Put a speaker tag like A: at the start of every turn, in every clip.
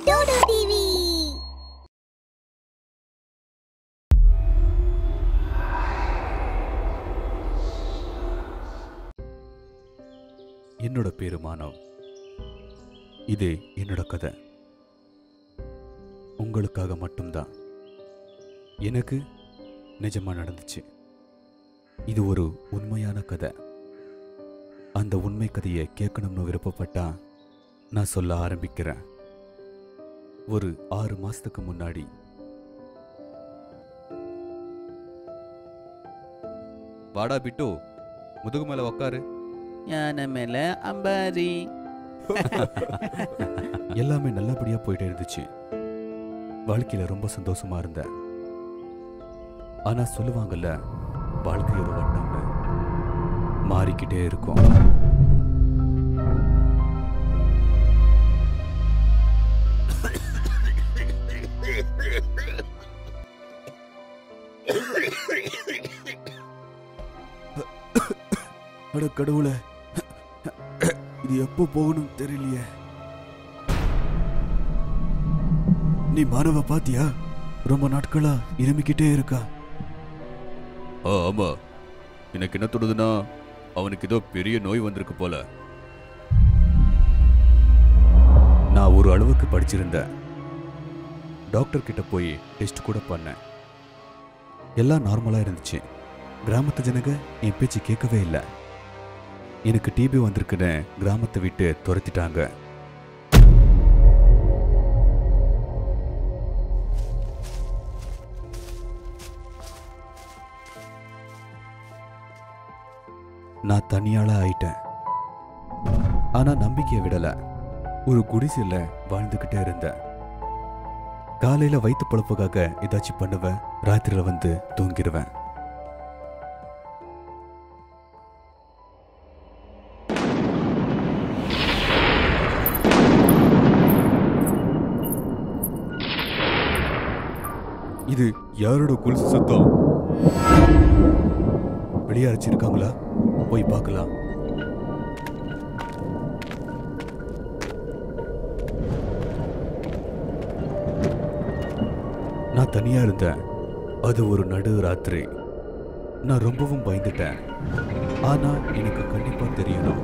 A: டோடோ TV.
B: என்னோட பேரு மானவ். இது என்னோட கதை. உங்களுக்காக மட்டும்தான். எனக்கு நிஜமா நடந்துச்சு. இது ஒரு உண்மையான கதை. அந்த உண்மை கதையை கேட்கணும்னு விருப்பப்பட்டா நான் சொல்ல ஆரம்பிக்கிறேன். ஒரு 6 மாசத்துக்கு முன்னாடி வாடா பிட்டு, முதுகு மேல உக்காரு.
C: யானை மேல அம்பாரி.
B: எல்லாமே நல்லபடியா போயிட்டே இருந்துச்சு. வாழ்க்கையில ரொம்ப சந்தோஷமா இருந்தேன். ஆனா சொல்லுவாங்கல்ல, வாழ்க்கை ஒரு வட்டம்னு, மாறிக்கிட்டே இருக்கும். அட கடவுளே, இது எப்போ போகணும் தெரியலையே. நீ மானவ பாத்தியா? ரொம்ப நாட்களா இருமிக்கிட்டே இருக்கா. ஆமா, எனக்கு என்ன தோணுதுன்னா அவனுக்கு ஏதோ பெரிய நோய் வந்திருக்கு போல. நான் ஒரு அளவுக்கு படிச்சிருந்தேன். டாக்டர் கிட்ட போய் டெஸ்ட் கூட பண்ணேன். எல்லாம் நார்மலா இருந்துச்சு. கிராமத்து ஜனங்க என் பேச்சு கேட்கவே இல்லை. எனக்கு டிபி வந்திருக்குன்னு கிராமத்தை விட்டு துரத்திட்டாங்க. நான் தனியாளா ஆயிட்டேன். ஆனா நம்பிக்கையை விடல. ஒரு குடிசையில வாழ்ந்துகிட்டே இருந்தேன். காலையில வயிற்று பொழப்புக்காக ஏதாச்சும் பண்ணுவேன். ராத்திரில வந்து தூங்கிடுவேன். இது யாரோட குலுசு சத்தம்? வெளியே அரைச்சிருக்காங்களா? போய் பார்க்கலாம். நான் தனியா இருந்தேன். அது ஒரு நடு ராத்திரி. நான் ரொம்பவும் பயந்துட்டேன். ஆனா எனக்கு கண்டிப்பா தெரியணும்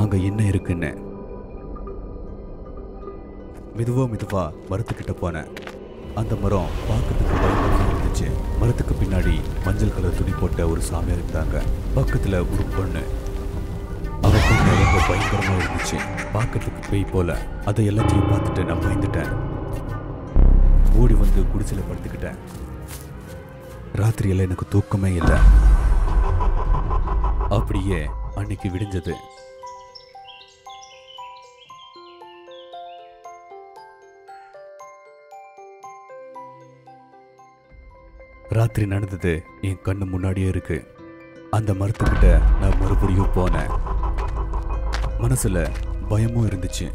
B: அங்க என்ன இருக்குன்னு. மெதுவா மரத்துக்கிட்ட போனேன். அந்த மரம் பார்க்கறதுக்கு பயங்கரமா இருந்துச்சு. மரத்துக்கு பின்னாடி மஞ்சள் கலர் துணி போட்ட ஒரு சாமியார் இருந்தாங்க. பக்கத்துல ஒரு பொண்ணு. அவ பொண்ணு ரொம்ப பயங்கரமா இருந்துச்சு. பார்க்கறதுக்கு பேய் போல. அதை எல்லாத்தையும் பார்த்துட்டு நான் பயந்துட்டேன். ஓடி வந்து குடிசையில படுத்துக்கிட்டேன். ராத்திரியெல்லாம் எனக்கு தூக்கமே இல்லை. அப்படியே அன்னைக்கு விடிஞ்சது. ராத்திரி நடந்தது என் கண்ணு முன்னாடியே இருக்கு. அந்த மரத்துக்கிட்ட நான் மறுபடியும் போனேன். மனசுல பயமும் இருந்துச்சு.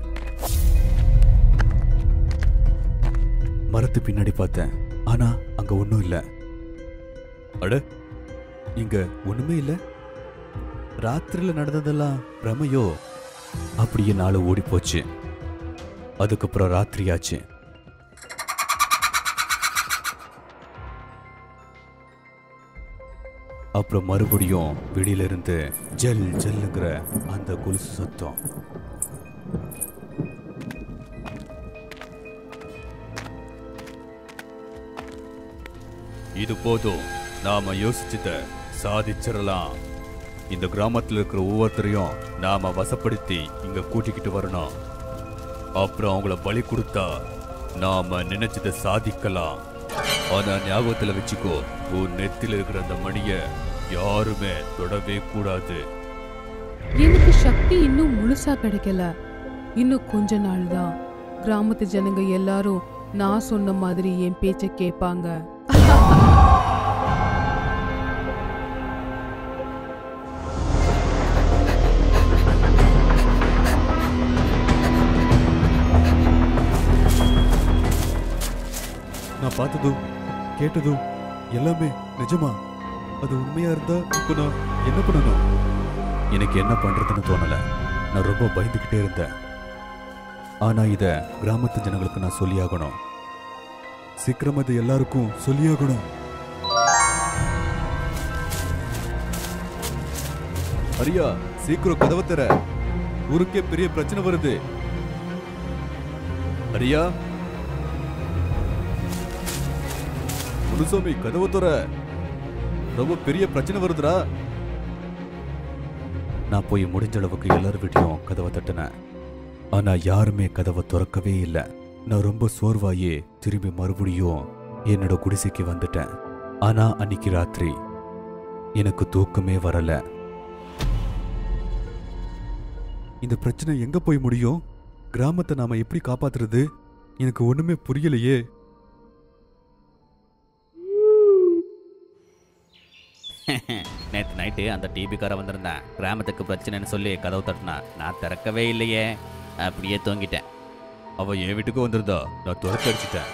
B: மரத்து பின்னாடி பார்த்தேன். ஆனா அங்க ஒன்றும் இல்லை. அட, இங்க ஒண்ணுமே இல்லை. ராத்திரில நடந்ததெல்லாம் பிரமையோ? அப்படியே நாள் ஓடி போச்சு. அதுக்கப்புறம் ராத்திரியாச்சு. அப்புறம் மறுபடியும் வெளியில இருந்து ஜல் ஜல்லுங்கிற அந்த கொலுசு சத்தம். இது போதும், நாம யோசிச்சத சாதிச்சிடலாம். இந்த கிராமத்தில் இருக்கிற ஒவ்வொருத்தரையும் நாம வசப்படுத்தி இங்க கூட்டிக்கிட்டு வரணும். அப்புறம் அவங்கள பலி கொடுத்தா நாம நினைச்சதை சாதிக்கலாம். ஆனா ஞாபகத்துல வச்சுக்கோ, உன் நெத்தில இருக்கிற அந்த மணிய யாருமே தொடவே கூடாது.
D: எனக்கு சக்தி இன்னும் முழுசா கிடைக்கல. இன்னும் கொஞ்ச நாள் தான். கிராமத்து ஜனங்க எல்லாரும் நான் சொன்ன மாதிரி என் பேச்ச கேட்பாங்க.
B: நான் பார்த்ததும் கேட்டதும் எல்லாமே நிஜமா? அது உண்மையா இருந்தா இப்போ நான் என்ன பண்ணணும்? எனக்கு என்ன பண்றதுன்னு தோணல. நான் ரொம்ப பயந்துகிட்டே இருந்தேன். ஆனா இத கிராமத்து ஜனங்களுக்கு நான் சொல்லியாகணும். சீக்கிரம் அது எல்லாருக்கும் சொல்லியாகணும். அரியா, சீக்கிரம் கதவை தர. ஊருக்கே பெரிய பிரச்சனை வருது. அரியா, முனுசாமி கதவை தர. ரொம்ப பெரிய பிரச்சனை வருதுடா. நான் போய் முடிஞ்ச அளவுக்கு எல்லார் வீட்டையும் கதவை தட்டினேன். ஆனா யாருமே கதவை திறக்கவே இல்லை. நான் ரொம்ப சோர்வாயே திரும்பி மறுபடியும் என்னோட குடிசைக்கு வந்துட்டேன். ஆனா அன்னைக்கு ராத்திரி எனக்கு தூக்கமே வரல. இந்த பிரச்சனை எங்க போய் முடியும்? கிராமத்தை நாம எப்படி காப்பாத்துறது? எனக்கு ஒண்ணுமே புரியலையே.
C: நேற்று நைட்டு அந்த டிபிக்கார வந்திருந்தேன். கிராமத்துக்கு பிரச்சனைன்னு சொல்லி கதவு தட்டினா. நான் திறக்கவே இல்லையே, அப்படியே தூங்கிட்டேன்.
B: அவ என் வீட்டுக்கு வந்திருந்தா, நான் துரத்து அடிச்சிட்டேன்.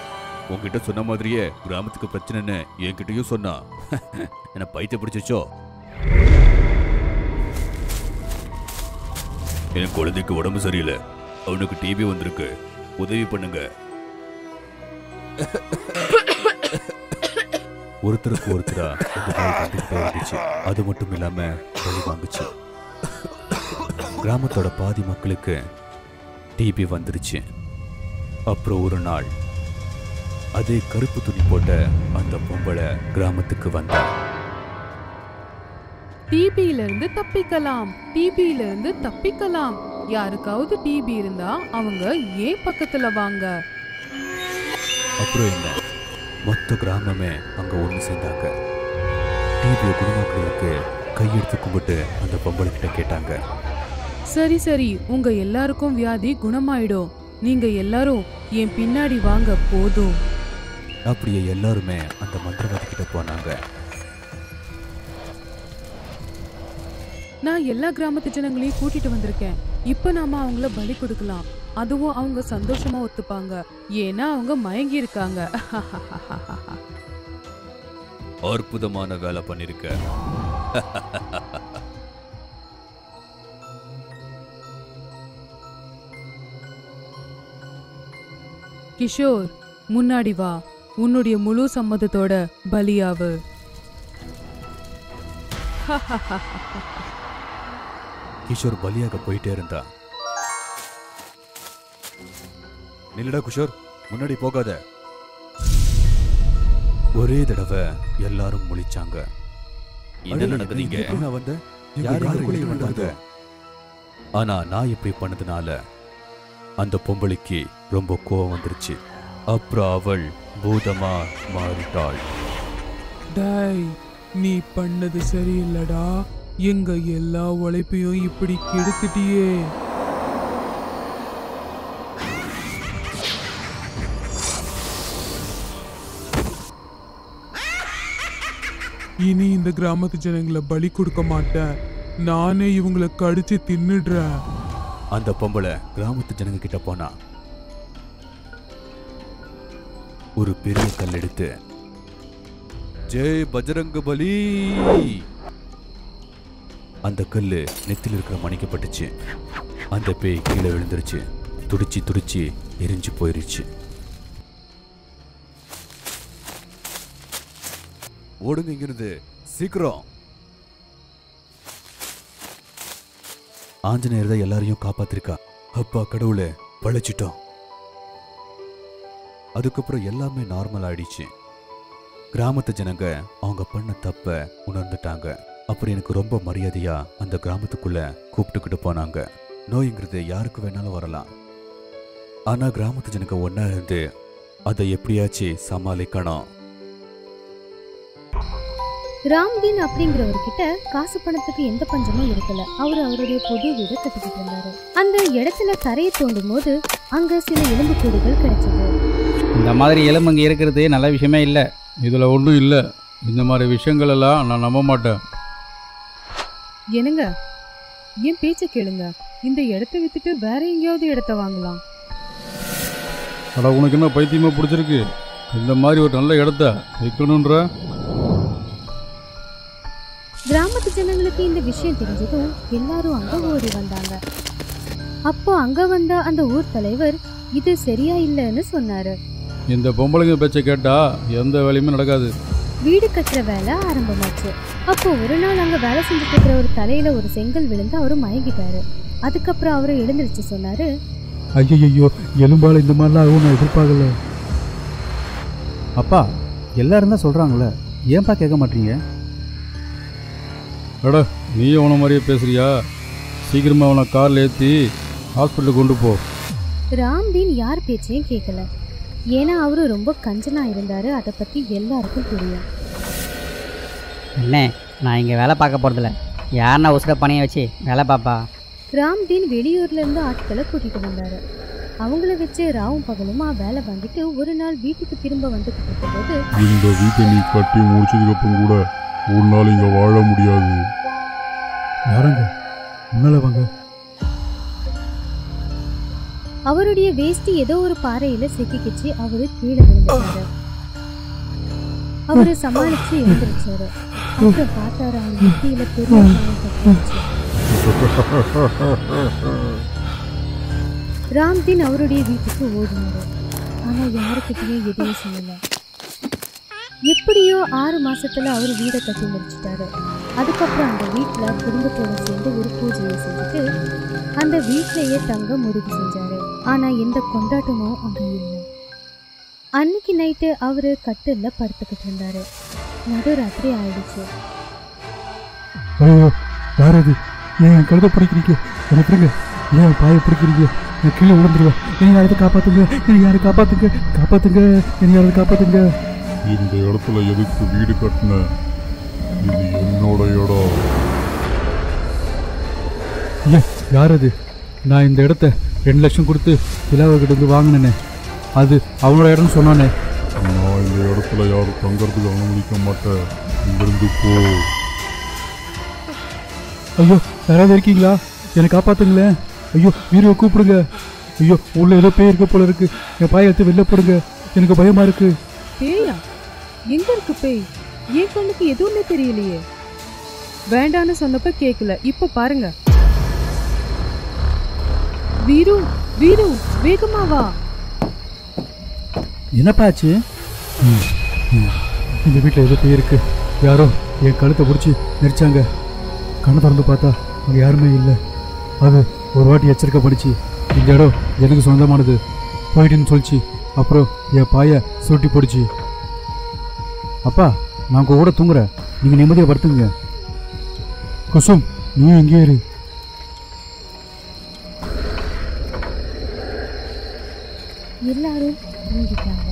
B: உங்ககிட்ட சொன்ன மாதிரியே கிராமத்துக்கு பிரச்சனைன்னு என்கிட்டயும் சொன்னா. என்ன பைத்தியம் பிடிச்சிச்சோ? என் குழந்தைக்கு உடம்பு சரியில்லை, அவனுக்கு டிபி வந்திருக்கு, உதவி பண்ணுங்க. ஒருத்தருக்கு ஒருத்தரா இருந்துச்சு. அது மட்டும் இல்லாம பழி வாங்குச்சு. கிராமத்தோட பாதி மக்களுக்கு டிபி வந்துருச்சு. அப்புறம் ஒரு நாள் அதே கருப்பு துணி போட்ட அந்த பொம்பளை கிராமத்துக்கு வந்தா.
D: டிபியில இருந்து தப்பிக்கலாம், டிபியில இருந்து தப்பிக்கலாம். யாருக்காவது டிபி இருந்தா அவங்க ஏன் பக்கத்துல வாங்க.
B: அப்புறம் என்ன, மொத்த கிராமமே அங்க ஒண்ணு சேர்ந்தாங்க. டிபியை குணமாக்குறதுக்கு கையெடுத்து கும்பிட்டு அந்த பொம்பளை கிட்ட கேட்டாங்க.
D: சரி சரி, உங்க எல்லாருக்கும் வியாதி குணமாயிடும். நீங்க எல்லாரும் என் பின்னாடி வாங்க போதும்.
B: அப்படியே எல்லாருமே அந்த மந்திரவாதி கிட்ட போனாங்க.
D: நான் எல்லா கிராமத்து ஜனங்களையும் கூட்டிட்டு வந்திருக்கேன். இப்ப நாம அவங்கள பலி கொடுக்கலாம். அதுவும் அவங்க சந்தோஷமா ஒத்துப்பாங்க, ஏன்னா அவங்க மயங்கி இருக்காங்க.
B: அற்புதமான வேலை பண்ணிருக்க.
D: கிஷோர், முன்னாடி வா. உன்னுடைய முழு சம்மதத்தோட பலியாவு.
B: கிஷோர் பலியாக போயிட்டே இருந்தா. நில்லடா கிஷோர், முன்னாடி போகாத. ஒரே தடவை எல்லாரும் முழிச்சாங்க.
C: என்ன நடக்குதுங்க?
B: நான் வந்த யாரு? ஆனா நான் இப்படி பண்ணதுனால அந்த பொம்பளைக்கு ரொம்ப கோவம் வந்துருச்சு. அப்புறம் அவள் பூதமா மாறிட்டாள்.
A: டேய், நீ பண்ணது சரியில்லடா. எங்க எல்லா உழைப்பையும் இப்படி கெடுத்துட்டியே. இனி இந்த கிராமத்து ஜனங்களை பலி கொடுக்க மாட்டேன். நானே இவங்களை கடிச்சு தின்னுடுறேன்.
B: அந்த பொம்பளை கிராமத்து ஜனங்க கிட்ட போனா. ஒரு பெரிய கல் எடுத்து ஜெய் பஜரங்க பலி. அந்த கல்லு நெத்தில இருக்கிற மணிக்கப்பட்டுச்சு. அந்த பேய் கீழே விழுந்துருச்சு. துடிச்சு துடிச்சு எரிஞ்சு போயிருச்சு. ஓடுங்க இங்கிருந்து சீக்கிரம். ஆஞ்சநேயர் தான் எல்லாரையும் காப்பாத்திருக்கா. அப்பா கடவுளே, பழைச்சிட்டோம். அதுக்கப்புறம் எல்லாமே நார்மல் ஆயிடுச்சு. கிராமத்து ஜனங்க அவங்க பண்ண தப்ப உணர்ந்துட்டாங்க. அப்புறம் எனக்கு ரொம்ப மரியாதையா அந்த கிராமத்துக்குள்ள கூப்பிட்டுக்கிட்டு போனாங்க. நோய்ங்கிறது யாருக்கு வேணாலும் வரலாம், ஆனா கிராமத்து ஜனங்க ஒன்னா இருந்து அதை எப்படியாச்சும் சமாளிக்கணும்.
E: ராம்தீன் அப்படிங்கிறவர்கிட்ட காசு பணத்துக்கு எந்த பஞ்சமும் இருக்கல. அவருடைய புது வீடு கட்டிக்கிட்டு இருந்தாரு. அந்த இடத்துல தரையை தோண்டும் போது அங்க சில எலும்பு கூடுகள் கிடைச்சது.
F: இந்த மாதிரி எலும்பு இங்கே இருக்கிறது நல்ல விஷயமே இல்லை. இதில் ஒன்றும் இல்லை. இந்த மாதிரி விஷயங்கள் எல்லாம் நான் நம்ப மாட்டேன்.
D: என்னங்க, என் பேச்ச கேளுங்க. இந்த இடத்த வித்துட்டு வேற எங்கேயாவது இடத்த வாங்கலாம்.
F: அட, உனக்கு என்ன பைத்தியமா பிடிச்சிருக்கு? இந்த மாதிரி ஒரு நல்ல இடத்த விற்கணுன்ற.
E: கிராமத்து ஜனங்களுக்கு இந்த விஷயம் தெரிஞ்சதும் எல்லாரும் அங்க ஓடி வந்தாங்க. அப்போ அங்க வந்த அந்த ஊர் தலைவர் இது சரியா இல்லைன்னு சொன்னாரு.
F: இந்த பொம்பளைங்க பேச்சை கேட்டா எந்த வேலையுமே நடக்காது.
E: வீடு கட்டுற வேலை ஆரம்பமாச்சு. அப்போ ஒரு நாள் அங்க வேலை செஞ்சுட்டு இருக்கிற ஒரு தலையில ஒரு செங்கல் விழுந்து அவரு மயங்கிட்டாரு. அதுக்கப்புறம் அவரு எழுந்திருச்சு சொன்னாரு,
F: ஐயோ எலும்பால இந்த மாதிரிலாம் ஆகும் நான் எதிர்பார்க்கல. அப்பா எல்லாரும் தான் சொல்றாங்களே, ஏன்பா கேட்க மாட்டீங்க? அட நீ அவனை மாதிரியே பேசுறியா? சீக்கிரமா அவனை கார்ல ஏற்றி ஹாஸ்பிட்டலுக்கு கொண்டு போ.
E: ராம்தீன் யார் பேச்சையும் கேட்கல. ஏன்னா அவரு ரொம்ப கஞ்சனா இருந்தாரு. அதை பத்தி எல்லாருக்கும் தெரியும்.
G: அண்ணே, நான் இங்கே வேலை பார்க்க போகிறதில்ல. யாருன்னா உசுர பணியை வச்சு வேலை பார்ப்பா?
E: ராம்தீன் வெளியூர்ல இருந்து ஆட்களை கூட்டிட்டு வந்தாரு. அவங்கள வச்சு ராவும் பகலுமா வேலை வாங்கிட்டு ஒரு நாள் வீட்டுக்கு திரும்ப வந்துட்டு இருக்கும்போது,
H: இந்த வீட்டை நீ கட்டி முடிச்சதுக்கு அப்புறம் கூட ஒரு நாள் இங்க வாழ முடியாது.
F: யாரங்க முன்னால வாங்க.
E: அவருடைய வேஷ்டி ஏதோ ஒரு பாறையில சிக்கிக்கிச்சு. அவரு கீழே விழுந்தாரு. அவரு சமாளிச்சு எழுந்திருச்சாரு. அப்புறம் பார்த்தாரு, அவங்க நெத்தியில பெரிய காயம் பட்டுச்சு. ராம்தீன் அவருடைய வீட்டுக்கு ஓடினாரு. ஆனா யாருக்கிட்டையும் எதுவும் சொல்லல. எப்படியோ 6 மாசத்துல அவர் வீடை கட்டி முடிச்சிட்டாரு. அதுக்கப்புறம் அந்த வீட்டுல குடும்பத்தோட சேர்ந்து ஒரு பூஜையை செஞ்சுட்டு அந்த வீட்டிலேயே தங்க முடிவு செஞ்சாரு. ஆனா எந்த கொண்டாட்டமும் அங்க இல்லை. அன்னைக்கு நைட்டு அவரு கட்டில்ல படுத்துக்கிட்டு இருந்தாரு. நடுராத்திரி ஆயிடுச்சு.
F: ஐயோ யார் அது? ஏன் கழுத பிடிக்கிறீங்க? எனக்கு ஏன் பாய பிடிக்கிறீங்க? நான் கீழே விழுந்துருவேன். என்னை யாராவது காப்பாத்துங்க, என்னை யாரு காப்பாத்துங்க, காப்பாத்துங்க, என்னை யாராவது காப்பாத்துங்க.
H: இந்த இடத்துல எதுக்கு வீடு கட்டின? இது என்னோட இடம்.
F: ஏன் யார் அது? நான் இந்த இடத்த 2 லட்சம் கொடுத்து இலாவகிட்ட வந்து வாங்கினேனே, அது அவனோட இடம்னு சொன்னானே.
H: நான் இந்த இடத்துல யாரும் தங்கறதுக்கு அனுமதிக்க மாட்டேன். இங்கிருந்து போ.
F: ஐயோ யாராவது இருக்கீங்களா? என்னை காப்பாத்துங்களேன். ஐயோ வீரவை கூப்பிடுங்க. ஐயோ உள்ள ஏதோ பேய் இருக்க போல இருக்கு. என் பாயை எடுத்து வெளில போடுங்க, எனக்கு பயமா இருக்கு.
D: பேயா? எங்க இருக்கு பேய்? என் கண்ணுக்கு எதுவுமே தெரியலையே. வேண்டான்னு சொன்னப்ப கேட்கல, இப்ப பாருங்க. வீரு வீரு வேகமா வா.
F: என்னப்பாச்சு? இந்த வீட்டில் ஏதோ பேய் இருக்கு. யாரோ என் கழுத்தை பிடிச்சி நெரிச்சாங்க. கண்ணை திறந்து பார்த்தா அங்கே யாருமே இல்லை. அது ஒரு வாட்டி எச்சரிக்கை படிச்சு இந்த இடம் எனக்கு சொந்தமானது போயிட்டுன்னு சொல்லிச்சு. அப்புறம் என் பாயை சுருட்டி போடுச்சு. அப்பா நான் கூட தூங்குறேன், நீங்கள் நிம்மதியாக படுத்துங்க. குசும் நீ எங்கே இரு.
E: எல்லாரும் தூங்கிட்டாங்க.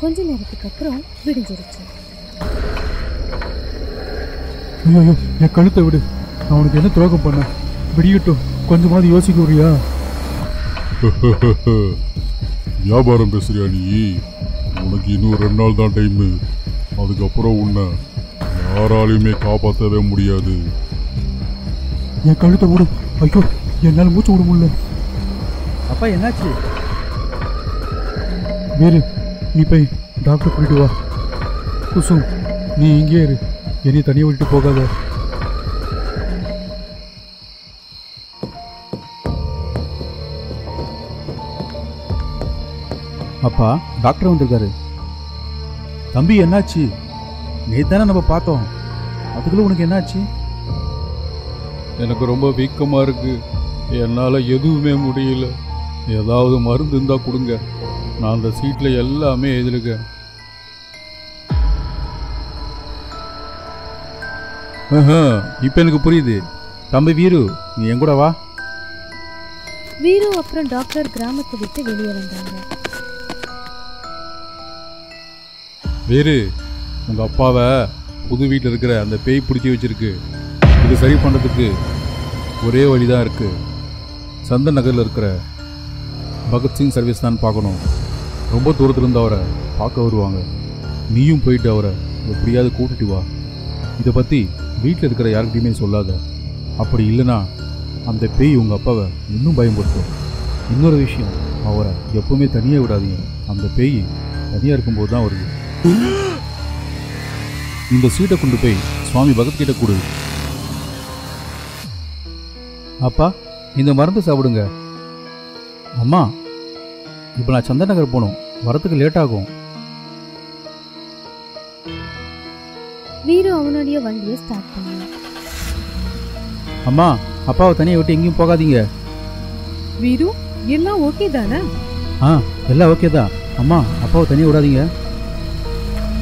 E: கொஞ்ச நேரத்துக்கு அப்புறம் விடிஞ்சிருச்சு.
F: ஐயோ என் கழுத்தை விடு. நான் உனக்கு என்ன துரோகம் பண்ண? விடியட்டும், கொஞ்சமாவது யோசிக்க முடியா?
H: வியாபாரம் பேசுறியா நீ? உனக்கு இன்னும் 2 நாள் தான் டைமு. அதுக்கப்புறம் உன்னை யாராலையுமே காப்பாற்றவே முடியாது.
F: என் கழுத்தை விடு. ஐயோ என்னால் மூச்சு விட முடியல. அப்பா என்னாச்சு? வேறு நீ போய் டாக்டர் போயிட்டு வா. குசும் நீ இங்கே இரு, என்னை தனியாக விட்டு போகாத. அப்பா டாக்டர் வந்திருக்காரு. தம்பி என்னாச்சு? நேத்தானே நம்ம பார்த்தோம், அதுக்குள்ள உனக்கு என்னாச்சு? எனக்கு ரொம்ப வீக்கமாக இருக்கு, என்னால் எதுவுமே முடியல. ஏதாவது மருந்து இருந்தா கொடுங்க, நான் அந்த சீட்டில் எல்லாமே எழுதிருக்கேன். இப்போ எனக்கு புரியுது. தம்பி வீரு நீ என் கூட வா.
E: வீரு அப்புறம் டாக்டர் கிராமத்தை விட்டு வெளியே வந்தாங்க.
F: வீரு உங்கள் அப்பாவை புது வீட்டில் இருக்கிற அந்த பேய் பிடிச்சி வச்சிருக்கு. இது சரி பண்ணுறதுக்கு ஒரே வழி தான் இருக்குது. சந்தன் நகரில் இருக்கிற பகத்சிங் சர்வீஸ் தான் பார்க்கணும். ரொம்ப தூரத்துலேருந்து அவரை பார்க்க வருவாங்க. நீயும் போயிட்டு அவரை எப்படியாவது கூட்டிட்டு வா. இதை பற்றி வீட்டில் இருக்கிற யாருக்கிட்டையுமே சொல்லாத. அப்படி இல்லைன்னா அந்த பேய் உங்கள் அப்பாவை இன்னும் பயன்படுத்தும். இன்னொரு விஷயம், அவரை எப்பவுமே தனியாக விடாதீங்க. அந்த பேய் தனியாக இருக்கும்போது தான் வருது. இந்த சீட்டை கொண்டு போய் சுவாமி பகத்கிட்ட கொடு. அப்பா இந்த மருந்து சாப்பிடுங்க. அம்மா, இப்போ நான் சந்தன் நகர் போகணும், வரத்துக்கு லேட் ஆகும்.
E: வீரு அவனுடைய வண்டியை ஸ்டார்ட் பண்ணான்.
F: அம்மா, அப்பாவை தனியாக விட்டு எங்கேயும் போகாதீங்க.
D: வீரு, எல்லாம் ஓகே தானே?
F: எல்லாம் ஓகே தான். அம்மா, அப்பாவை தனியாக விடாதீங்க.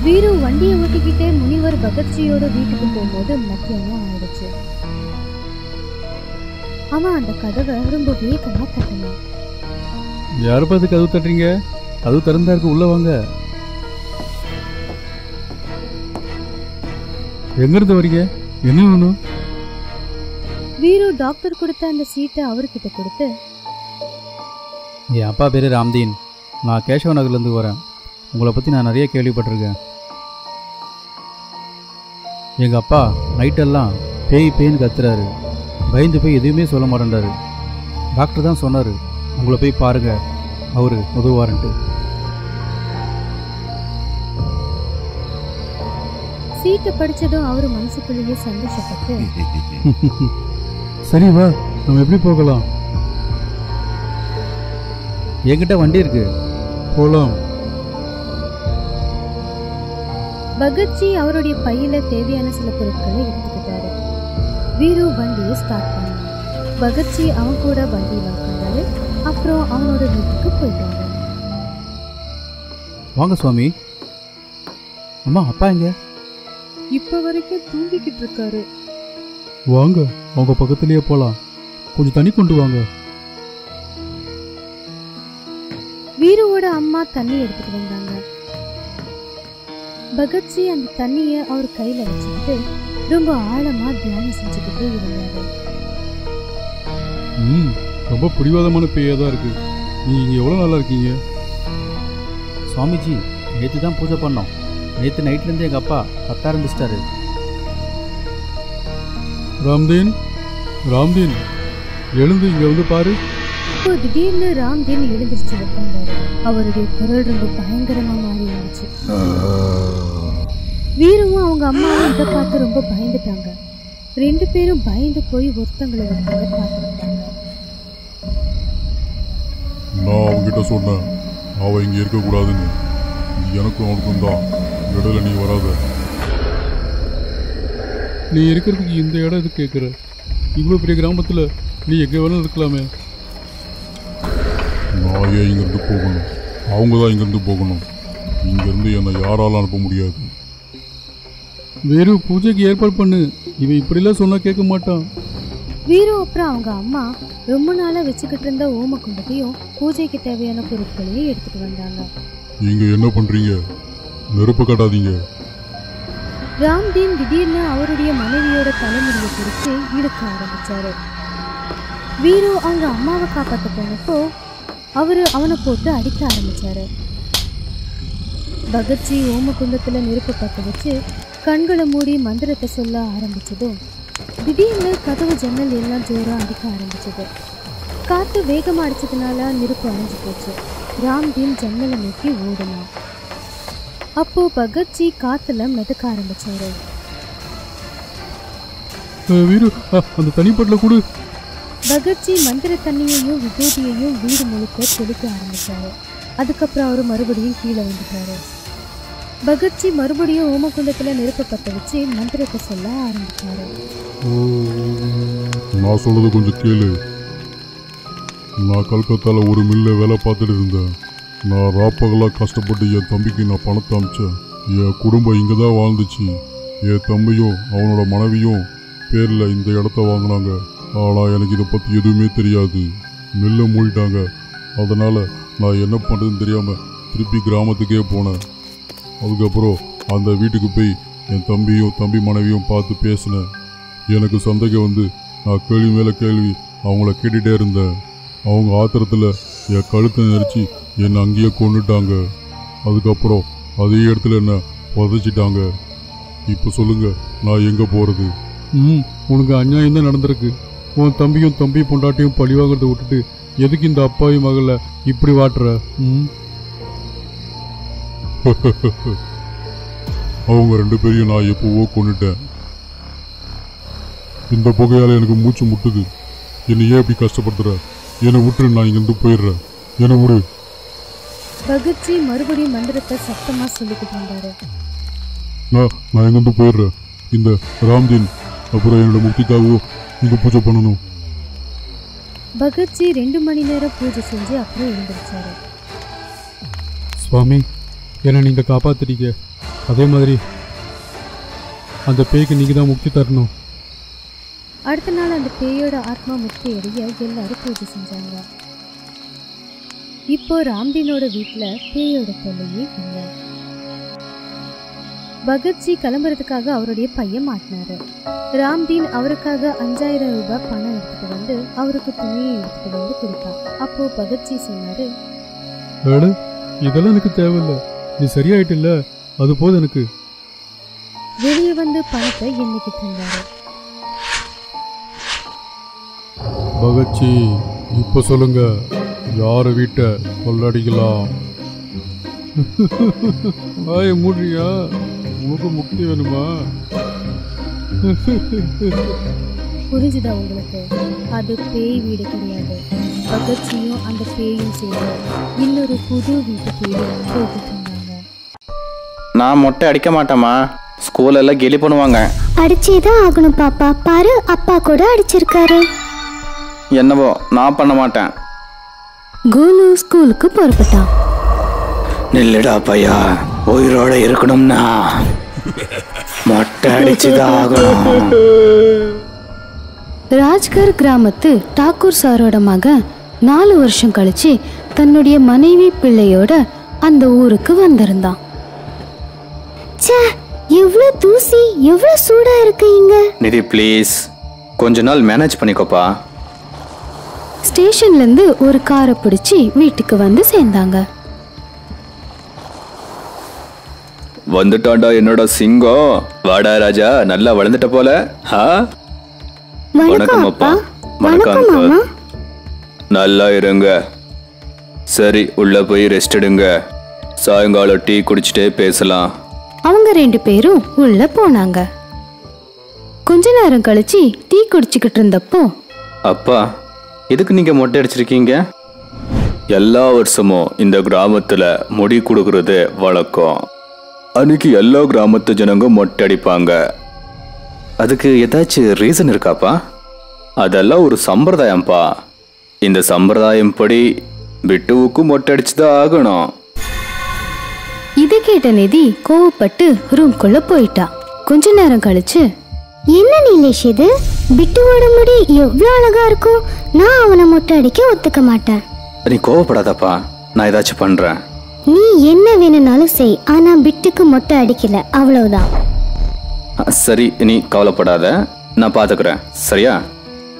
E: வீரு வண்டியை ஓட்டிக்கிட்டே முனிவர் பகத்சியோட வீட்டுக்கு போகும்போது மத்தியானம் ஆயிடுச்சு. அவன் அந்த கதவை ரொம்ப வேகமா தட்டினான்.
F: யாரை பார்த்து கதவு தட்டுறீங்க? கதவு திறந்தா இருக்கு, உள்ள வாங்க. எங்கிருந்து வரீங்க? என்ன வேணும்?
E: வீரு டாக்டர் கொடுத்த அந்த சீட்டை அவர்கிட்ட கொடுத்து,
F: என் அப்பா பேர் ராம்தீன், நான் கேசவ நகர்லேருந்து வரேன். உங்களை பற்றி நான் நிறைய கேள்விப்பட்டிருக்கேன். எங்கள் அப்பா நைட்டெல்லாம் பேய் பேய்னு கத்துறாரு. பயந்து போய் எதுவுமே சொல்ல மாட்டேன்றாரு. டாக்டர் தான் சொன்னார், உங்களை போய் பாருங்க, அவர் உதவுவாருன்ட்டு.
E: சீட்டை படிச்சதும் அவரு மனசுக்குள்ளேயே சந்தோஷப்பட்டு,
F: சரி வா, நம்ம எப்படி போகலாம்? என்கிட்ட வண்டி இருக்கு, போகலாம்.
E: பகத்ஜி அவருடைய பையில தேவையான சில பொருட்களை எடுத்துக்கிட்டாரு. வீரு வண்டியை ஸ்டார்ட் பண்ணான். பகத்ஜி அவன் கூட வண்டியில் உட்கார்ந்தாரு. அப்புறம் அவனோட வீட்டுக்கு போயிட்டாங்க.
F: வாங்க சுவாமி. அம்மா, அப்பா எங்க?
D: இப்ப வரைக்கும் தூங்கிக்கிட்டு இருக்காரு.
F: வாங்க, அவங்க பக்கத்துலயே போலாம். கொஞ்சம் தண்ணி கொண்டு வாங்க.
E: வீருவோட அம்மா தண்ணி எடுத்துட்டு வந்தாங்க. பகத்ஜி அந்த தண்ணிய அவர் கையில வச்சுக்கிட்டு ரொம்ப ஆழமா தியானம் செஞ்சுக்கிட்டே இருந்தாரு.
F: ரொம்ப பிடிவாதமான பேயா தான் இருக்கு. நீங்க இங்க எவ்வளவு நல்லா இருக்கீங்க? சுவாமிஜி, நேற்று தான் பூஜை பண்ணோம். நேற்று நைட்லேருந்து எங்கள் அப்பா கத்த ஆரம்பிச்சிட்டாரு. ராம்தீன், ராம்தீன், எழுந்து இங்கே வந்து பாரு.
E: இப்போ திடீர்னு ராம்தீன் எழுந்திருச்சு உட்கார்ந்தாரு. அவருடைய குரல் ரொம்ப பயங்கரமா மாறி இருந்துச்சு. வீருவும் அவங்க அம்மாவும் இதை பார்த்து ரொம்ப பயந்துட்டாங்க. ரெண்டு பேரும் பயந்து போய் ஒருத்தங்களை பார்த்துட்டாங்க.
H: நான் அவங்கிட்ட சொன்னேன், அவ இங்க இருக்கக்கூடாதுன்னு. எனக்கும் அவனுக்கும் தான், இடையில நீ வராத.
F: நீ இருக்கிறதுக்கு இந்த இடம் இது கேட்குற? இவ்வளோ பெரிய கிராமத்தில் நீ எங்கே வேணாலும் இருக்கலாமே.
H: நான் ஏன் இங்கேருந்து போகணும்? அவங்க தான் இங்கேருந்து போகணும். இங்கேருந்து என்னை யாராலும் அனுப்ப முடியாது.
F: வேறு பூஜைக்கு ஏற்பாடு பண்ணு. இவன் இப்படிலாம் சொன்னால் கேட்க மாட்டான்.
E: வீரு அப்புறம் அவங்க அம்மா ரொம்ப நாளாக வச்சுக்கிட்டு இருந்த ஓம குண்டத்தையும் பூஜைக்கு தேவையான பொருட்களையும் எடுத்துட்டு வந்தாங்க.
H: நீங்க என்ன பண்றீங்க? நெருப்பு கட்டாதீங்க.
E: ராம்தீன் திடீர்னு அவருடைய மனைவியோட தலைமுடியை பிடிச்சு இழுக்க ஆரம்பிச்சாரு. வீரு அவங்க அம்மாவை காப்பாற்ற போனப்போ அவரு அவனை போட்டு அடிக்க ஆரம்பிச்சாரு. பகத்ஜி ஓம குண்டத்துல நெருப்பு பற்ற வச்சு கண்களை மூடி மந்திரத்தை சொல்ல ஆரம்பிச்சதும் திடீர்னு கதவு ஜன்னல் எல்லாம் ஜோரா அடிக்க ஆரம்பிச்சது. காத்து வேகமா அடிச்சதுனால நெருப்பு அணைஞ்சு போச்சு. ராம்தீன் ஜன்னலை நோக்கி ஓடினான். அப்போ பகத்ஜி காத்துல மிதக்க ஆரம்பிச்சாரு.
F: வீரு, அந்த தனிப்பட்டுல கூட.
E: பகத்ஜி மந்திர தண்ணியையும் விபூதியையும் வீடு முழுக்க தெளிக்க ஆரம்பிச்சாரு. அதுக்கப்புறம் அவரு மறுபடியும் கீழே வந்துட்டாரு. பகத்ஜி மறுபடியும் ஓமகுண்டத்துல நெருப்பு பற்ற வச்சு மந்திரத்தை சொல்ல ஆரம்பிச்சாரு.
H: நான் சொல்றது கொஞ்சம் கேளு. நான் கல்கத்தால ஒரு மில்ல வேலை பார்த்துட்டு இருந்தேன். நான் ராப்பகலாக கஷ்டப்பட்டு என் தம்பிக்கு நான் பணத்தை அனுப்பிச்சேன். என் குடும்பம் இங்கே தான் வாழ்ந்துச்சு. என் தம்பியும் அவனோட மனைவியும் பேரில் இந்த இடத்த வாங்கினாங்க. ஆனால் எனக்கு இதை பற்றி எதுவுமே தெரியாது. மில்லை மூடிட்டாங்க. அதனால் நான் என்ன பண்ணுறதுன்னு தெரியாமல் திருப்பி கிராமத்துக்கே போனேன். அதுக்கப்புறம் அந்த வீட்டுக்கு போய் என் தம்பியும் தம்பி மனைவியும் பார்த்து பேசினேன். எனக்கு சந்தேகம் வந்து நான் கேள்வி மேலே கேள்வி அவங்கள கேட்டுகிட்டே இருந்தேன். அவங்க ஆத்திரத்தில் என் கழுத்தை நெரிச்சு என்னை அங்கேயே கொண்டுட்டாங்க. அதுக்கப்புறம் அதே இடத்துல என்ன புதைச்சிட்டாங்க. இப்போ சொல்லுங்க, நான் எங்கே போகிறது?
F: உனக்கு அநியாயம் தான் நடந்திருக்கு. உன் தம்பியும் தம்பி பொண்டாட்டியும் பழிவாகிறத விட்டுட்டு எதுக்கு இந்த அப்பாவி மகளை இப்படி வாட்டுற?
H: அவங்க ரெண்டு பேரையும் நான் எப்போவோ கொண்டுட்டேன். இந்த புகையால் எனக்கு மூச்சு முட்டுது. என்னை ஏன் இப்படி கஷ்டப்படுத்துற? என்னை விட்டு நான் இங்கேருந்து போயிடுறேன். என்னை விடு.
E: பகத்ஜி மறுபடியும் மந்திரத்தை சத்தமா சொல்லிக்கிட்டு இருந்தாரு.
H: நான் எங்கேருந்து போயிடுறேன். இந்த ராம்தீன் அப்புறம் என்னோட முக்திக்காக இங்கே பூஜை பண்ணணும்.
E: பகத்ஜி 2 மணி நேரம் பூஜை செஞ்சு அப்புறம் எழுந்திருச்சாரு.
F: சுவாமி, என்னை நீங்கள் காப்பாத்துறீங்க. அதே மாதிரி அந்த பேய்க்கு நீங்கள் தான் முக்தி தரணும்.
E: அடுத்த நாள் அந்த பேயோட ஆத்மா முக்தி அடைய எல்லாரும் பூஜை செஞ்சாங்க. இப்போ ராம்தீனோட வீட்டில் பேயோட தொல்லையே இல்லை. பகத்ஜி கிளம்புறதுக்காக அவருடைய பையன் மாட்டினாரு. ராம்தீன் அவருக்காக 5000 ரூபாய் பணம் எடுத்துட்டு வந்து அவருக்கு துணியை எடுத்துட்டு வந்து கொடுத்தான். அப்போ பகத்ஜி சொன்னாரு,
F: இதெல்லாம் எனக்கு தேவையில்லை, நீ சரியாயிட்டில்ல, அது போதும் எனக்கு.
E: வெளியே வந்து பணத்தை எண்ணிக்கிட்டு இருந்தாரு.
F: பகத்ஜி, இப்போ சொல்லுங்க, யார் வீட்டை கொள்ளடிக்கலாம்? வாய மூடுறியா? உங்களுக்கு முக்தி வேணுமா?
E: புரிஞ்சுதா உங்களுக்கு? அது பேய் வீடு கிடையாது. பகத்ஜியும் அந்த பேயும் சேர்ந்து இன்னொரு புது வீட்டு பேரு போட்டுட்டு இருந்தாங்க.
I: நான் மொட்டை அடிக்க மாட்டேம்மா. ஸ்கூல்ல எல்லாம் கேலி பண்ணுவாங்க.
J: அடிச்சேதான் ஆகணும் பாப்பா. பாரு, அப்பா கூட அடிச்சிருக்காரு.
I: என்னவோ நான் பண்ண மாட்டேன்.
J: கோலு ஸ்கூலுக்கு புறப்பட்டான்.
I: நில்லுடா பையா, உயிரோட இருக்கணும்னா மொட்டை அடிச்சுதான் ஆகணும்.
J: ராஜ்கர் கிராமத்து டாக்கூர் சாரோட மகன் 4 வருஷம் கழிச்சு தன்னுடைய மனைவி பிள்ளையோட அந்த ஊருக்கு வந்திருந்தான். எவ்வளவு தூசி, எவ்வளவு சூடா இருக்கு இங்க.
I: நிதி ப்ளீஸ், கொஞ்ச நாள் மேனேஜ் பண்ணிக்கோப்பா.
J: ஸ்டேஷன்ல இருந்து ஒரு காரை பிடிச்சி வீட்டுக்கு வந்து சேர்ந்தாங்க.
I: வந்துட்டாண்டா என்னோட சிங்கம். வாடா ராஜா, நல்லா வளர்ந்துட்ட போல. வணக்கம் அப்பா. வணக்கம். நல்லா இருங்க. சரி, உள்ள போய் ரெஸ்ட் எடுங்க. சாயங்காலம் டீ குடிச்சிட்டே பேசலாம்.
J: அவங்க 2 பேரும் உள்ள போனாங்க. கொஞ்ச நேரம் கழிச்சு டீ குடிச்சுக்கிட்டு இருந்தப்போ,
I: அப்பா, எதுக்கு நீங்க மொட்டை அடிச்சிருக்கீங்க? எல்லா வருஷமும் இந்த கிராமத்துல முடி கொடுக்கறது வழக்கம். அன்னைக்கு எல்லா கிராமத்து ஜனங்க மொட்டை அடிப்பாங்க. அதுக்கு ஏதாச்சும் ரீசன் இருக்காப்பா? அதெல்லாம் ஒரு சம்பிரதாயம்ப்பா. இந்த சம்பிரதாயம் படி பிட்டுவுக்கு மொட்டை அடிச்சுதான் ஆகணும்.
J: இதை கேட்ட நிதி கோவப்பட்டு ரூம்குள்ள போயிட்டா. கொஞ்ச நேரம் கழிச்சு, என்ன நிலேஷ் இது? பிட்டுவோட முடி எவ்வளவு அழகா இருக்கும். நான் அவனை மொட்டை அடிக்க ஒத்துக்க மாட்டேன்.
I: நீ கோவப்படாதப்பா, நான் ஏதாச்சும் பண்றேன்.
J: நீ என்ன வேணும்னாலும் செய், ஆனா பிட்டுக்கு மொட்டை அடிக்கல, அவ்வளவுதான்.
I: சரி, நீ கவலைப்படாத, நான் பாத்துக்கிறேன். சரியா?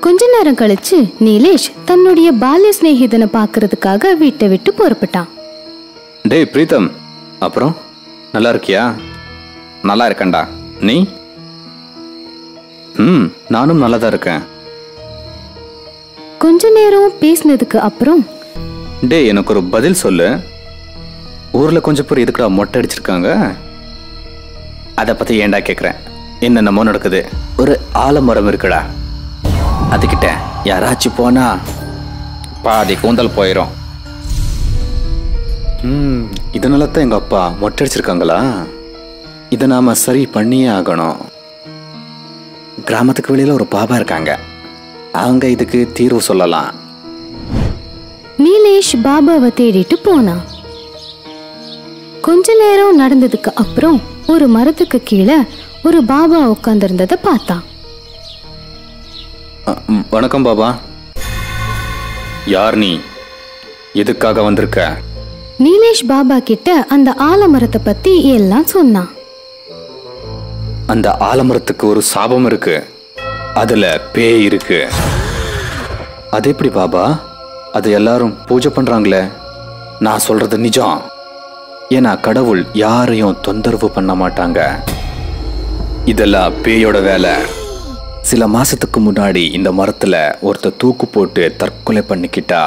J: கொஞ்ச நேரம் கழிச்சு நிலேஷ் தன்னுடைய பால்ய சிநேகிதனை பாக்குறதுக்காக வீட்டை விட்டு புறப்பட்டான்.
I: டேய் பிரீத்தம், அப்புறம் நல்லா இருக்கியா? நல்லா இருக்கேன்டா. நீ? நானும் நல்லா தான் இருக்கேன்.
J: கொஞ்ச நேரம் பேசினதுக்கு அப்புறம்,
I: டேய் எனக்கு ஒரு பதில் சொல்லு. ஊர்ல கொஞ்சம் பேர் எதுக்குடா மொட்டை அடிச்சிருக்காங்க? அதை பத்தி ஏன்டா கேக்குறேன். என்னென்னமோ நடக்குது. ஒரு ஆலமரம் இருக்குடா, அதுகிட்ட யாராச்சும் போனா பாதி கூந்தல் போயிடும். இதனால தான் எங்க அப்பா மொட்டை அடிச்சிருக்காங்களா? இதை நாம சரி பண்ணியே ஆகணும். கிராமத்துக்கு வெளியில ஒரு பாபா இருக்காங்க, அவங்க இதுக்கு தீர்வு சொல்லலாம்.
J: நீலேஷ் பாபாவை தேடிட்டு போனான். கொஞ்ச நேரம் நடந்ததுக்கு அப்புறம் ஒரு மரத்துக்கு கீழே ஒரு பாபா உட்கார்ந்திருந்ததை பார்த்தான்.
I: வணக்கம் பாபா. யார் நீ? எதுக்காக வந்திருக்க?
J: நீலேஷ் பாபா கிட்ட அந்த ஆலமரத்தை பத்தி எல்லாம் சொன்னான்.
I: அந்த ஆலமரத்துக்கு ஒரு சாபம் இருக்கு, அதுல பேய் இருக்கு. அது எப்படி பாபா? அது எல்லாரும் பூஜை பண்றாங்களே. நான் சொல்றது நிஜம். ஏன்னா கடவுள் யாரையும் தொந்தரவு பண்ண மாட்டாங்க. இதெல்லாம் பேயோட வேலை. சில மாசத்துக்கு முன்னாடி இந்த மரத்துல ஒருத்தர் தூக்கு போட்டு தற்கொலை பண்ணிக்கிட்டா.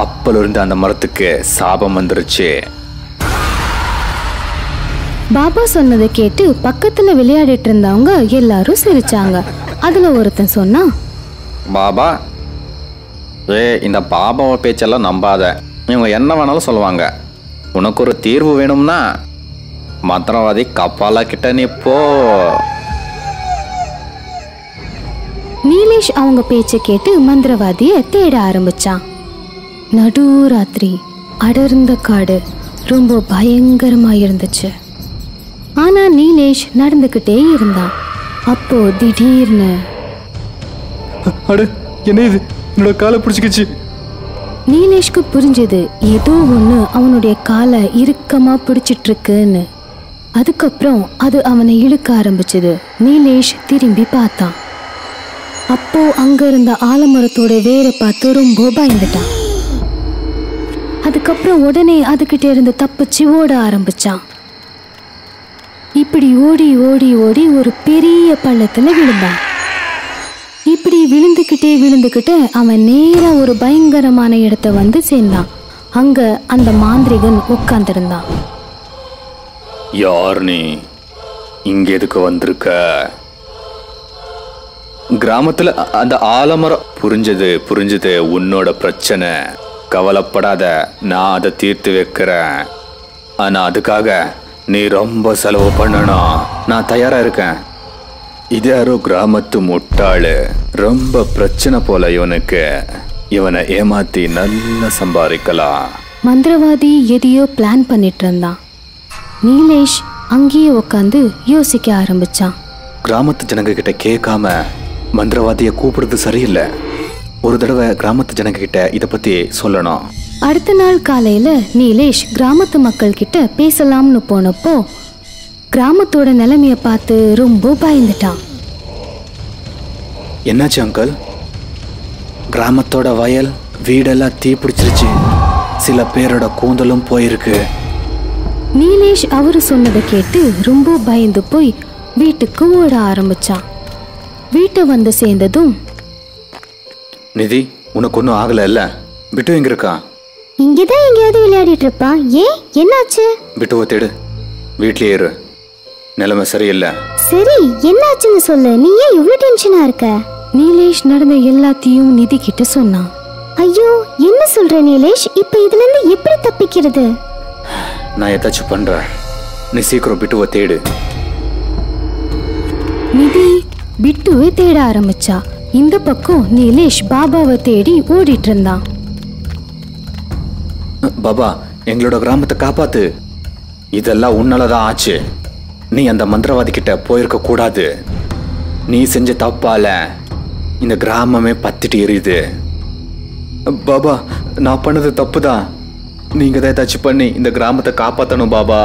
I: அப்பல இருந்து அந்த மரத்துக்கு சாபம் வந்துருச்சு.
J: பாபா சொன்னதை கேட்டு பக்கத்துல விளையாடிட்டு இருந்தவங்க எல்லாரும் சிரிச்சாங்க. அதுல ஒருத்தன் சொன்னா,
I: பாபா இந்த பாபாவை பேச்செல்லாம் நம்பாத. இவங்க என்ன வேணாலும் சொல்லுவாங்க. உனக்கு ஒரு தீர்வு வேணும்னா மந்திரவாதி கபாலா கிட்ட நீ போ.
J: நீலேஷ் அவங்க பேச்சை கேட்டு மந்திரவாதிய தேட ஆரம்பிச்சான். நடுராத்திரி, அடர்ந்த காடு, ரொம்ப பயங்கரமா இருந்துச்சு. ஆனா நீலேஷ் நடந்துகிட்டே இருந்தான். அப்போ திடீர்னு
I: என்ன இது, என்னோட காலை பிடிச்சிக்கிச்சு.
J: நீலேஷ்க்கு புரிஞ்சது ஏதோ ஒண்ணு அவனுடைய காலை இறுக்கமா பிடிச்சிட்டு இருக்குன்னு. அதுக்கப்புறம் அது அவனை இழுக்க ஆரம்பிச்சது. நீலேஷ் திரும்பி பார்த்தான். அப்போ அங்க இருந்த ஆலமரத்தோட வேரை பார்த்து ரொம்ப பயந்துட்டான். அதுக்கப்புறம் உடனே அதுகிட்ட இருந்து தப்பிச்சு ஓட ஆரம்பிச்சான். இப்படி ஓடி ஓடி ஓடி ஒரு பெரிய பள்ளத்துல விழுந்தான். இப்படி விழுந்துக்கிட்டே அவன் நேரா ஒரு பயங்கரமான இடத்த வந்து சேர்ந்தான். அங்க அந்த மாந்திரிகன் உட்கார்ந்திருந்தான்.
I: யார் நீ? இங்க எதுக்கு வந்திருக்க? கிராமத்துல அந்த ஆலமரம். புரிஞ்சது உன்னோட பிரச்சனை. கவலைப்படாத, நான் அதை தீர்த்து வைக்கிறேன். ஆனா அதுக்காக நீ ரொம்ப செலவு பண்ணணும். நான் தயாரா இருக்கேன். இது யாரோ கிராமத்து முட்டாளு, ரொம்ப பிரச்சனை போல இவனுக்கு. இவனை ஏமாத்தி நல்லா சம்பாதிக்கலாம்.
J: மந்திரவாதி எதையோ பிளான் பண்ணிட்டு இருந்தான். நீலேஷ் அங்கேயே உட்காந்து யோசிக்க ஆரம்பிச்சான்.
I: கிராமத்து ஜனங்க கிட்ட கேட்காம மந்திரவாதிய கூப்பிடுறது சரியில்லை. ஒரு தடவை கிராமத்து ஜனங்க கிட்ட இதை பத்தி சொல்லணும்.
J: அடுத்த நாள் காலையில நீலேஷ் கிராமத்து மக்கள் கிட்ட பேசலாம்னு போனப்போ கிராமத்தோட நிலைமைய பார்த்து ரொம்ப பயந்துட்டான்.
I: என்னாச்சு அங்கிள்? கிராமத்தோட வயல் வீடெல்லாம் தீ பிடிச்சிருச்சு. சில பேரோட கூந்தலும் போயிருக்கு.
J: நீலேஷ் அவரு சொன்னதை கேட்டு ரொம்ப பயந்து போய் வீட்டுக்கு ஓட ஆரம்பிச்சான். வீட்டை வந்து சேர்ந்ததும்,
I: நிதி, உனக்கு ஒன்றும் ஆகல இல்ல? பிட்டு எங்க இருக்கா?
E: இங்கதான் எங்கேயாவது விளையாடிட்டு இருப்பான். ஏன், என்னாச்சு?
I: பிட்டுவை தேடு, வீட்லயே இரு. நிலைமை சரியில்லை.
E: சரி, என்னாச்சுன்னு சொல்லு. நீ ஏன் இவ்வளவு டென்ஷனா இருக்க?
J: நீலேஷ் நடந்த எல்லாத்தையும் நிதி கிட்ட சொன்னான்.
E: ஐயோ, என்ன சொல்ற நீலேஷ்? இப்ப இதுல இருந்து எப்படி தப்பிக்கிறது?
I: நான் ஏதாச்சும் பண்றேன். நீ சீக்கிரம் பிட்டுவை தேடு.
J: நிதி பிட்டுவை தேட ஆரம்பிச்சா. இந்த பக்கம் நீலேஷ் பாபாவை தேடி ஓடிட்டு இருந்தான்.
I: பாபா, எங்களோட கிராமத்தை காப்பாத்து. இதெல்லாம் உன்னாலதான் ஆச்சு. நீ அந்த மந்திரவாதி கிட்ட போயிருக்க கூடாது. நீ செஞ்ச தப்பால இந்த கிராமமே பத்திட்டு எரியுது. பாபா, நான் பண்ணது தப்புதான். நீங்க தான் ஏதாச்சும் பண்ணி இந்த கிராமத்தை காப்பாத்தணும் பாபா.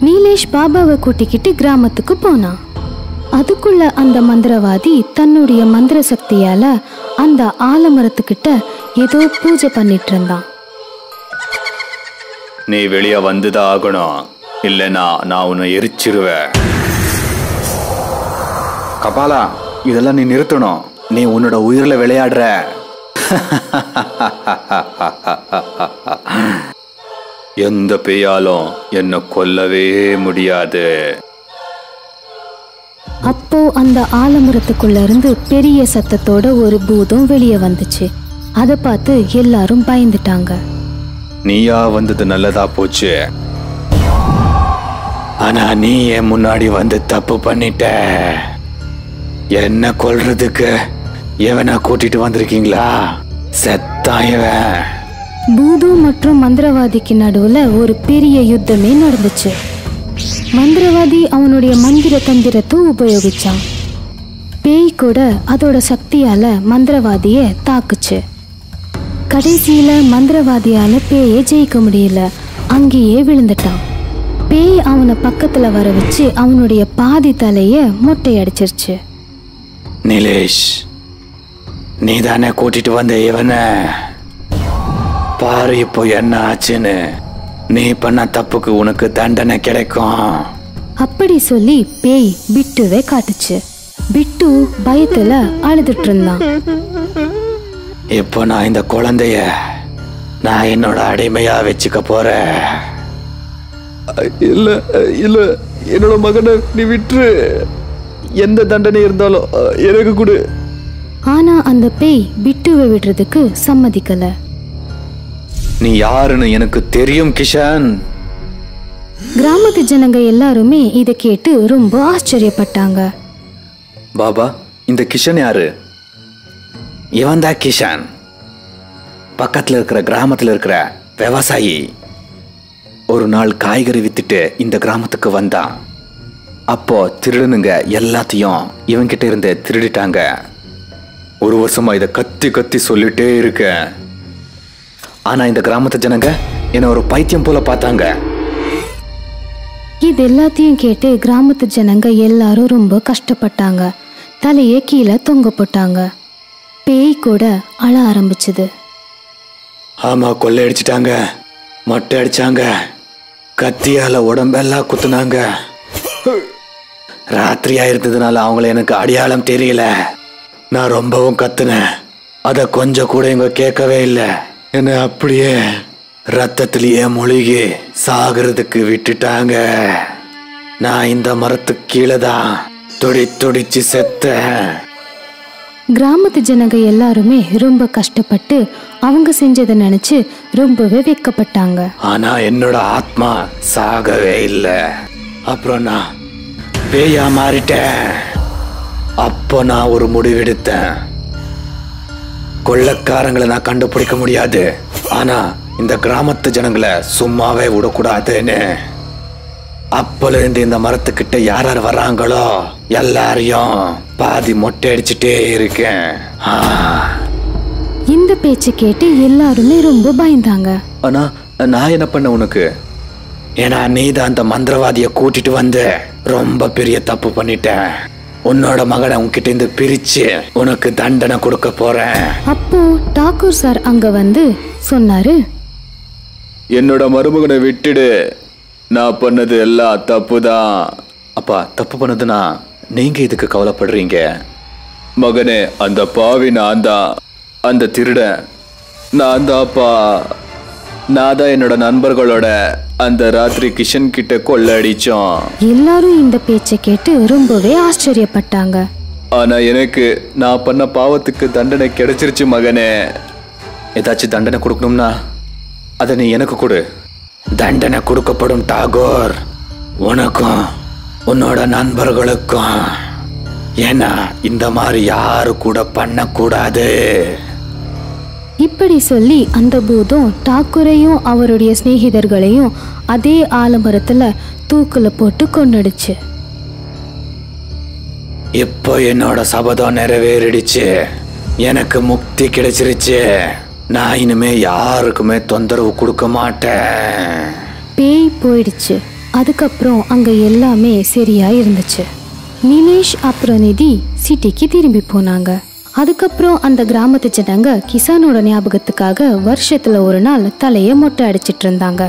J: நீலேஷ் பாபாவை கூட்டிக்கிட்டு கிராமத்துக்கு போனான். அதுக்குள்ள அந்த மந்திரவாதி தன்னுடைய மந்திர சக்தியால அந்த ஆலமரத்துக்கிட்ட ஏதோ பூஜை பண்ணிட்டு இருந்தான்.
I: நீ வெளியே வந்துதான் ஆகணும், இல்லைன்னா நான் உன்னை எரிச்சிருவேன். கபாலா, இதெல்லாம் நீ நிறுத்தணும். நீ உன்னோட உயிரில விளையாடுற. எந்த பேயாலும் என்னை கொல்லவே முடியாது.
J: அப்போ அந்த ஆலமரத்துக்குள்ள இருந்து பெரிய சத்தத்தோட ஒரு பூதம் வெளியே வந்துச்சு. அதை பார்த்து எல்லாரும் பயந்துட்டாங்க.
I: நீயா வந்தது நல்லதா போச்சு. ஆனா நீ என் முன்னாடி வந்து தப்பு பண்ணிட்ட. என்ன கொல்றதுக்கு எவனா கூட்டிட்டு வந்திருக்கீங்களா? செத்தாயவன்.
J: பூதம் மற்றும் மந்திரவாதிக்கு நடுவுல ஒரு பெரிய யுத்தமே நடந்துச்சு. மந்திரவாதி அவனுடைய மந்திர தந்திரத்தை உபயோகிச்சான். பேய் கூட அதோட சக்தியால மந்திரவாதிய தாக்குச்சு. கடைசியில மந்திரவாதியால பேயை ஜெயிக்க முடியல. அங்கேயே விழுந்துட்டான். பேய் அவனை பக்கத்துல வர வச்சு அவனுடைய பாதி தலைய மொட்டை அடிச்சிருச்சு.
I: நிலேஷ், நீ தானே கூட்டிட்டு வந்த இவன? பாரு இப்போ என்ன ஆச்சுன்னு. நீ பண்ண தப்புக்கு உனக்கு தண்டனை கிடைக்கும்.
J: அப்படி சொல்லி பேய் பிட்டுவை காட்டுச்சு. பிட்டு பயத்துல அழுதுட்டு இருந்தான்.
I: இப்போ நான் இந்த குழந்தைய நான் என்னோட அடிமையா வச்சுக்க போறேன். இல்ல இல்ல, என்னோட மகனை நீ விட்டுரு. எந்த தண்டனை இருந்தாலும் எனக்கு கொடு.
J: ஆனா அந்த பேய் பிட்டுவை விடுறதுக்கு சம்மதிக்கல.
I: நீ யாருன்னு எனக்கு தெரியும் கிஷன்.
J: கிராமத்து ஜனங்க எல்லாருமே இதை கேட்டு ரொம்ப ஆச்சரியப்பட்டாங்க.
I: பாபா, இந்த கிஷன் யாரு? இவன் தான் கிஷன், பக்கத்துல இருக்கிற கிராமத்துல இருக்கிற விவசாயி. ஒரு நாள் காய்கறி வித்துட்டு இந்த கிராமத்துக்கு வந்தான். அப்போ திருடனுங்க எல்லாத்தையும் இவன்கிட்ட இருந்து திருடிட்டாங்க. ஒரு வருஷமா இதை கத்தி கத்தி சொல்லிட்டே இருக்க. ஆனா இந்த கிராமத்து ஜனங்க என்ன ஒரு பைத்தியம் போல பார்த்தாங்க.
J: இது எல்லாத்தையும் கேட்டு கிராமத்து ஜனங்க எல்லாரும் ரொம்ப கஷ்டப்பட்டாங்க. தலையை கீழே தொங்க போட்டாங்க. பேய் கூட அழ ஆரம்பிச்சது.
I: ஆமா, கொள்ளையடிச்சிட்டாங்க, மொட்டை அடிச்சாங்க, கத்தியால உடம்பெல்லாம் குத்துனாங்க. ராத்திரியா இருந்ததுனால அவங்கள எனக்கு அடையாளம் தெரியல. நான் ரொம்பவும் கத்துனேன். அத கொஞ்சம் கூட இவங்க கேட்கவே இல்லை. என்ன அப்படியே ரத்தத்திலேயே மூழ்கி சாகிறதுக்கு விட்டுட்டாங்க. நான் இந்த மரத்துக்கு கீழே தான் துடிச்சு செத்தேன்.
J: கிராமத்து ஜனங்க எல்லாருமே ரொம்ப கஷ்டப்பட்டு அவங்க செஞ்சதை நினைச்சு ரொம்பவே வெட்கப்பட்டாங்க.
I: ஆனா என்னோட ஆத்மா சாகவே இல்லை. அப்புறம் நான் பேயா மாறிட்டேன். அப்போ நான் ஒரு முடிவெடுத்தேன். கொள்ளைக்காரங்களை நான் கண்டுபிடிக்க முடியாது, ஆனா இந்த கிராமத்து ஜனங்களை சும்மாவே விடக்கூடாதுன்னு அப்பல இருந்து இந்த மரத்துக்கிட்ட யார் யார் வர்றாங்களோ எல்லாரையும் பாதி மொட்டை அடிச்சுட்டே இருக்கேன்.
J: இந்த பேச்சு கேட்டு எல்லாருமே ரொம்ப பயந்தாங்க.
I: ஆனா நான் என்ன பண்ண உனக்கு? ஏன்னா நீ தான் அந்த மந்திரவாதிய கூட்டிட்டு வந்து ரொம்ப பெரிய தப்பு பண்ணிட்டேன். உன்னோட மகனை உன்கிட்ட இருந்து பிரிச்சு உனக்கு தண்டனை கொடுக்க போறேன்.
J: அப்போ டாக்கூர் சார் அங்க வந்து சொன்னாரு,
I: என்னோட மருமகனை விட்டுடு. நான் பண்ணது எல்லாம் தப்பு தான். அப்பா, தப்பு பண்ணதுன்னா நீங்க இதுக்கு கவலைப்படுறீங்க? மகனே, அந்த பாவி நான் தான், அந்த திருடன் நான் தான். அப்பா, நான் தான் என்னோட நண்பர்களோட அந்த ராத்திரி கிஷன் கிட்ட கொள்ளடிச்சோம்.
J: எல்லாரும் இந்த பேச்சை கேட்டு ரொம்பவே ஆச்சரியப்பட்டாங்க.
I: ஆனா எனக்கு நான் பண்ண பாவத்துக்கு தண்டனை கிடைச்சிருச்சு மகனே. ஏதாச்சும் தண்டனை கொடுக்கணும்னா அதை நீ எனக்கு கொடு. தண்டனை கொடுக்கப்படும் டாகோர், உனக்கும் உன்னோட நண்பர்களுக்கும். ஏன்னா இந்த மாதிரி யாரு கூட பண்ணக்கூடாது.
J: இப்படி சொல்லி அந்த பூதம் டாக்கூரையும் அவருடைய சிநேகிதர்களையும் அதே ஆலமரத்துல தூக்குல போட்டு கொன்னுடுச்சு.
I: இப்போ என்னோட சபதம் நிறைவேறிடுச்சு. எனக்கு முக்தி கிடைச்சிருச்சு. நான் இனிமே யாருக்குமே தொந்தரவு கொடுக்க மாட்டேன்.
J: பேய் போயிடுச்சு. அதுக்கப்புறம் அங்க எல்லாமே சரியா இருந்துச்சு. நிலேஷ் அப்புறம் நிதி சிட்டிக்கு திரும்பி போனாங்க. அதுக்கப்புறம் அந்த கிராமத்து ஜனங்க கிசானோட ஞாபகத்துக்காக வருஷத்துல ஒரு நாள் தலைய மொட்டை அடிச்சிட்டு இருந்தாங்க.